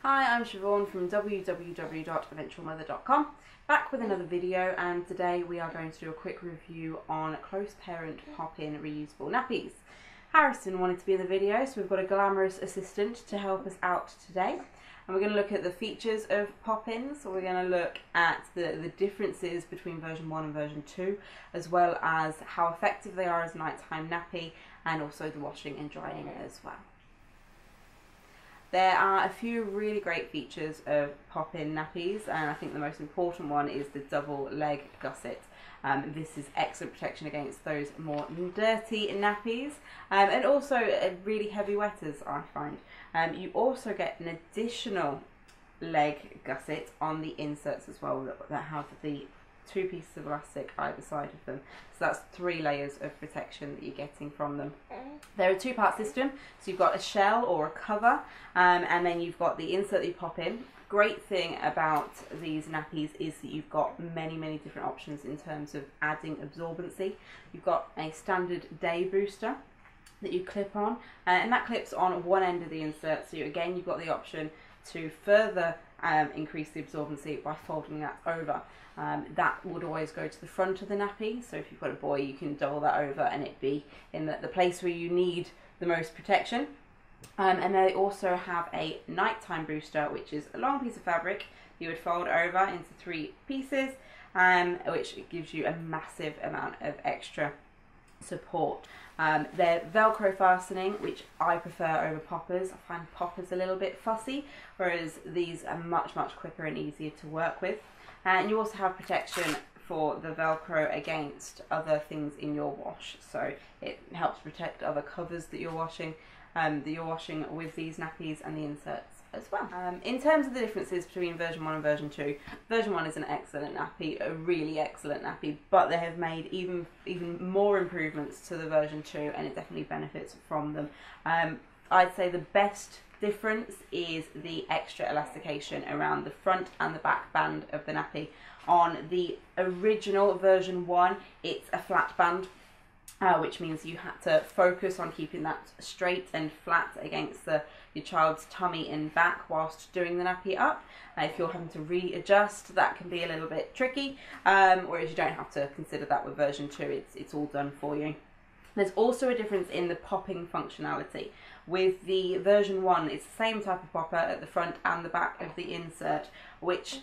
Hi, I'm Siobhàn from www.eventualmother.com, back with another video, and today we are going to do a quick review on close parent pop-in reusable nappies. Harrison wanted to be in the video, so we've got a glamorous assistant to help us out today. And we're going to look at the features of pop-ins, so we're going to look at the differences between version 1 and version 2, as well as how effective they are as a nighttime nappy, and also the washing and drying as well. There are a few really great features of pop-in nappies, and I think the most important one is the double leg gusset. This is excellent protection against those more dirty nappies, and also really heavy wetters, I find. You also get an additional leg gusset on the inserts as well that have the two pieces of elastic either side of them, so that's 3 layers of protection that you're getting from them. They're a two-part system, so you've got a shell or a cover, and then you've got the insert that you pop in. Great thing about these nappies is that you've got many different options in terms of adding absorbency. You've got a standard day booster that you clip on, and that clips on one end of the insert, so again you've got the option to further increase the absorbency by folding that over. That would always go to the front of the nappy, so if you've got a boy you can double that over and it be in the place where you need the most protection. And they also have a nighttime booster, which is a long piece of fabric you would fold over into 3 pieces, which gives you a massive amount of extra support. They're Velcro fastening, which I prefer over poppers. I find poppers a little bit fussy, whereas these are much quicker and easier to work with. And you also have protection for the Velcro against other things in your wash, so it helps protect other covers that you're washing with these nappies and the inserts as well. In terms of the differences between version 1 and version 2, version 1 is an excellent nappy, a really excellent nappy, but they have made even more improvements to the version 2, and it definitely benefits from them. I'd say the best difference is the extra elastication around the front and the back band of the nappy. On the original version 1, it's a flat band, which means you had to focus on keeping that straight and flat against your child's tummy and back whilst doing the nappy up. If you're having to readjust, that can be a little bit tricky, whereas you don't have to consider that with version 2, it's all done for you. There's also a difference in the popping functionality. With the version 1, it's the same type of popper at the front and the back of the insert, which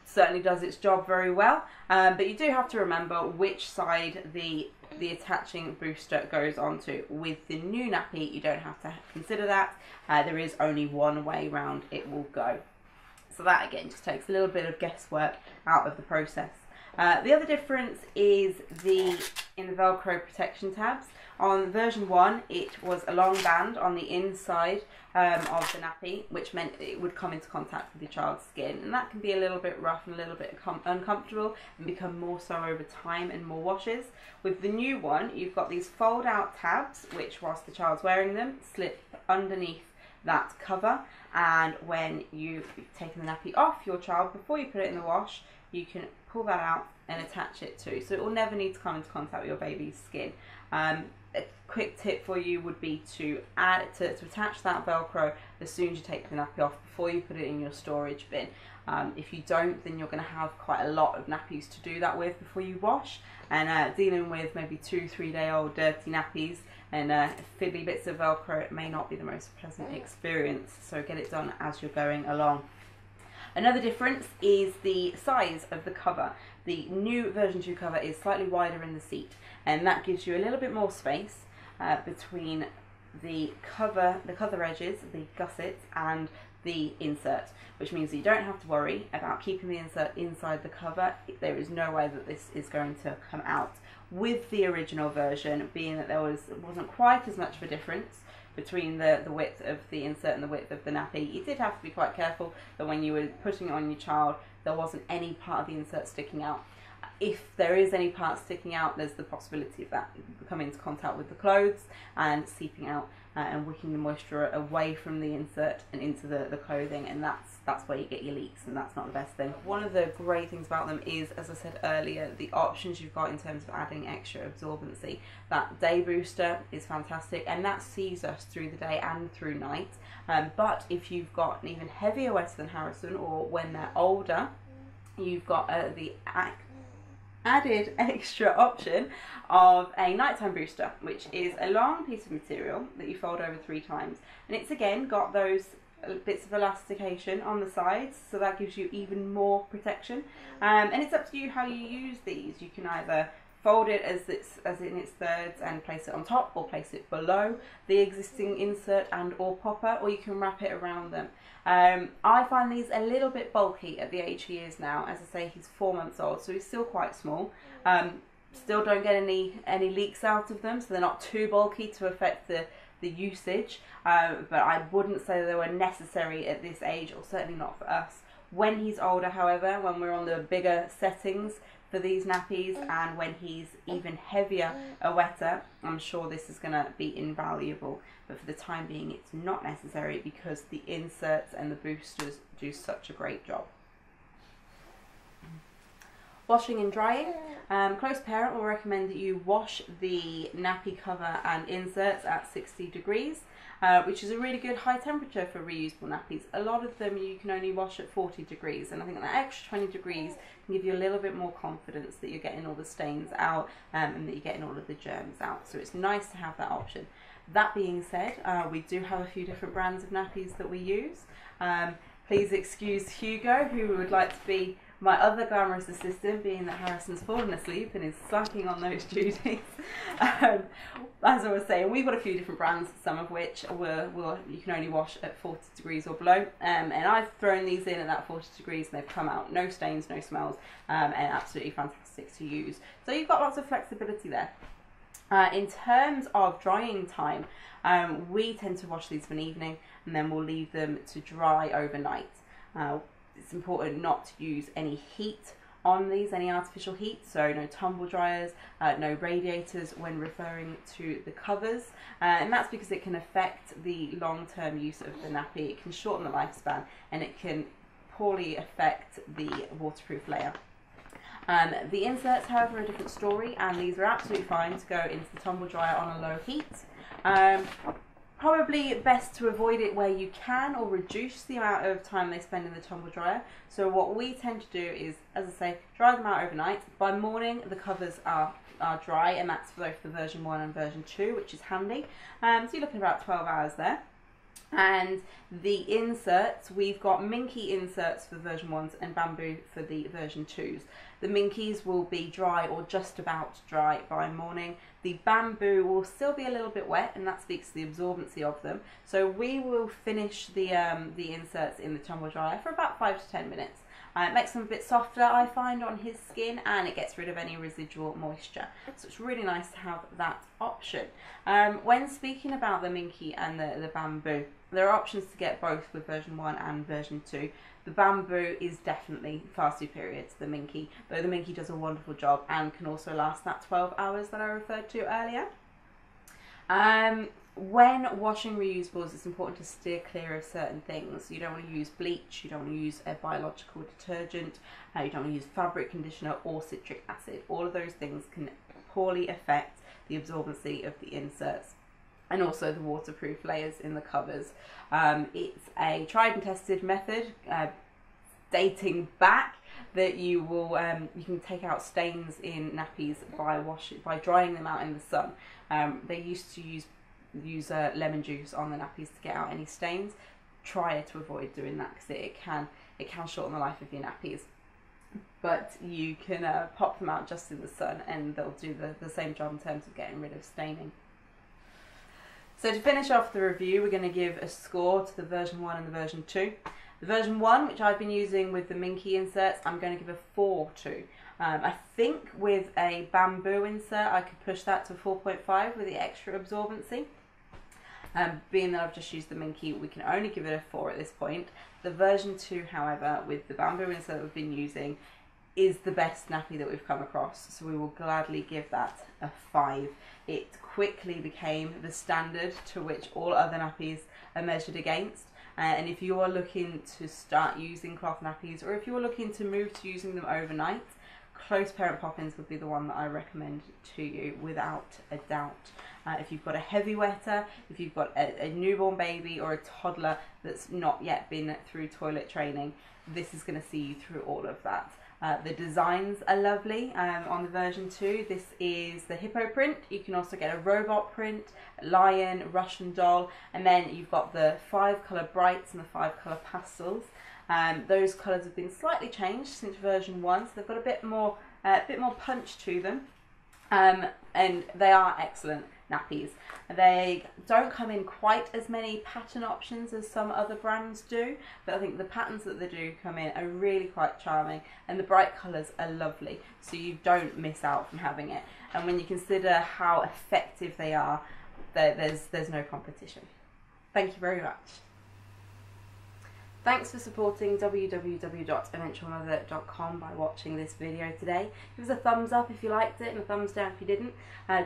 certainly does its job very well, but you do have to remember which side the attaching booster goes onto. With the new nappy, you don't have to consider that. There is only one way round it will go. So that again just takes a little bit of guesswork out of the process. The other difference is in the Velcro protection tabs. On version 1, it was a long band on the inside of the nappy, which meant it would come into contact with your child's skin, and that can be a little bit rough and a little bit uncomfortable and become more so over time and more washes. With the new one, you've got these fold out tabs, which whilst the child's wearing them, slip underneath that cover, and when you've taken the nappy off your child before you put it in the wash, you can pull that out and attach it to, so it will never need to come into contact with your baby's skin. A quick tip for you would be to attach that Velcro as soon as you take the nappy off before you put it in your storage bin. If you don't, then you're going to have quite a lot of nappies to do that with before you wash, and dealing with maybe 2-3 day old dirty nappies and fiddly bits of Velcro, it may not be the most pleasant experience, so get it done as you're going along. Another difference is the size of the cover. The new version 2 cover is slightly wider in the seat, and that gives you a little bit more space between the cover edges, the gussets, and the insert, which means that you don't have to worry about keeping the insert inside the cover. There is no way that this is going to come out. With the original version, being that there wasn't quite as much of a difference between the width of the insert and the width of the nappy, you did have to be quite careful that when you were putting it on your child, there wasn't any part of the insert sticking out. if there is any part sticking out, there's the possibility of that coming into contact with the clothes and seeping out and wicking the moisture away from the insert and into the clothing, and that's where you get your leaks, and that's not the best thing. One of the great things about them is, as I said earlier, the options you've got in terms of adding extra absorbency. That day booster is fantastic, and that sees us through the day and through night. But if you've got an even heavier wetter than Harrison, or when they're older, you've got the added extra option of a nighttime booster, which is a long piece of material that you fold over 3 times, and it's again got those bits of elastication on the sides, so that gives you even more protection. And it's up to you how you use these. You can either fold it as in its thirds and place it on top, or place it below the existing insert and or popper, or you can wrap it around them. I find these a little bit bulky at the age he is now. As I say, he's 4 months old, so he's still quite small. Still don't get any leaks out of them, so they're not too bulky to affect the usage, but I wouldn't say they were necessary at this age, or certainly not for us. When he's older, however, when we're on the bigger settings for these nappies, and when he's even heavier or wetter, I'm sure this is going to be invaluable. But for the time being, it's not necessary because the inserts and the boosters do such a great job. Washing and drying. Close parent will recommend that you wash the nappy cover and inserts at 60 degrees, which is a really good high temperature for reusable nappies. A lot of them you can only wash at 40 degrees, and I think that extra 20 degrees can give you a little bit more confidence that you're getting all the stains out and that you're getting all of the germs out. So it's nice to have that option. That being said, we do have a few different brands of nappies that we use. Please excuse Hugo, who would like to be my other glamorous assistant, being that Harrison's fallen asleep and is slacking on those duties. As I was saying, we've got a few different brands, some of which you can only wash at 40 degrees or below. And I've thrown these in at that 40 degrees and they've come out no stains, no smells, and absolutely fantastic to use. So you've got lots of flexibility there. In terms of drying time, we tend to wash these of an evening and then we'll leave them to dry overnight. It's important not to use any heat on these, any artificial heat, so no tumble dryers, no radiators when referring to the covers, and that's because it can affect the long-term use of the nappy. It can shorten the lifespan and it can poorly affect the waterproof layer. The inserts, however, are a different story, and these are absolutely fine to go into the tumble dryer on a low heat. Probably best to avoid it where you can, or reduce the amount of time they spend in the tumble dryer. So what we tend to do is, as I say, dry them out overnight. By morning the covers are dry, and that's for both the version 1 and version 2, which is handy. So you're looking at about 12 hours there. And the inserts, we've got minky inserts for version 1s and bamboo for the version 2s. The minkies will be dry or just about dry by morning. The bamboo will still be a little bit wet, and that speaks to the absorbency of them. So we will finish the inserts in the tumble dryer for about 5 to 10 minutes. It makes them a bit softer, I find, on his skin, and it gets rid of any residual moisture. So it's really nice to have that option. When speaking about the minky and the bamboo, there are options to get both with version 1 and version 2. The bamboo is definitely far superior to the minky, though the minky does a wonderful job and can also last that 12 hours that I referred to earlier. When washing reusables, it's important to steer clear of certain things. You don't want to use bleach, you don't want to use a biological detergent, you don't want to use fabric conditioner or citric acid. All of those things can poorly affect the absorbency of the inserts and also the waterproof layers in the covers. It's a tried and tested method dating back that you can take out stains in nappies by drying them out in the sun. They used to use lemon juice on the nappies to get out any stains. Try to avoid doing that because it can shorten the life of your nappies. But you can pop them out just in the sun and they'll do the same job in terms of getting rid of staining. So to finish off the review, we're going to give a score to the version 1 and the version 2. The version 1, which I've been using with the minky inserts, I'm going to give a 4 to. I think with a bamboo insert I could push that to 4.5 with the extra absorbency. Being that I've just used the minky, we can only give it a 4 at this point. The version 2, however, with the bamboo insert we've been using, is the best nappy that we've come across, so we will gladly give that a 5. It quickly became the standard to which all other nappies are measured against. And if you are looking to start using cloth nappies, or if you're looking to move to using them overnight, close parent pop-ins would be the one that I recommend to you without a doubt. If you've got a heavy wetter, if you've got a newborn baby or a toddler that's not yet been through toilet training, this is going to see you through all of that. The designs are lovely on the version 2. This is the hippo print. You can also get a robot print, a lion, Russian doll, and then you've got the 5 colour brights and the 5 colour pastels. Those colours have been slightly changed since version 1, so they've got a bit more punch to them, and they are excellent nappies. They don't come in quite as many pattern options as some other brands do, but I think the patterns that they do come in are really quite charming, and the bright colours are lovely, so you don't miss out from having it. And when you consider how effective they are, there's no competition. Thank you very much. Thanks for supporting www.eventualmother.com by watching this video today. Give us a thumbs up if you liked it and a thumbs down if you didn't.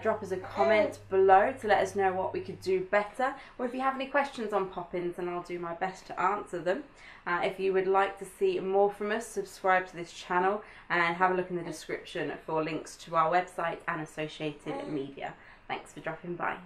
Drop us a comment below to let us know what we could do better, or if you have any questions on pop-ins, and I'll do my best to answer them. If you would like to see more from us, subscribe to this channel and have a look in the description for links to our website and associated media. Thanks for dropping by.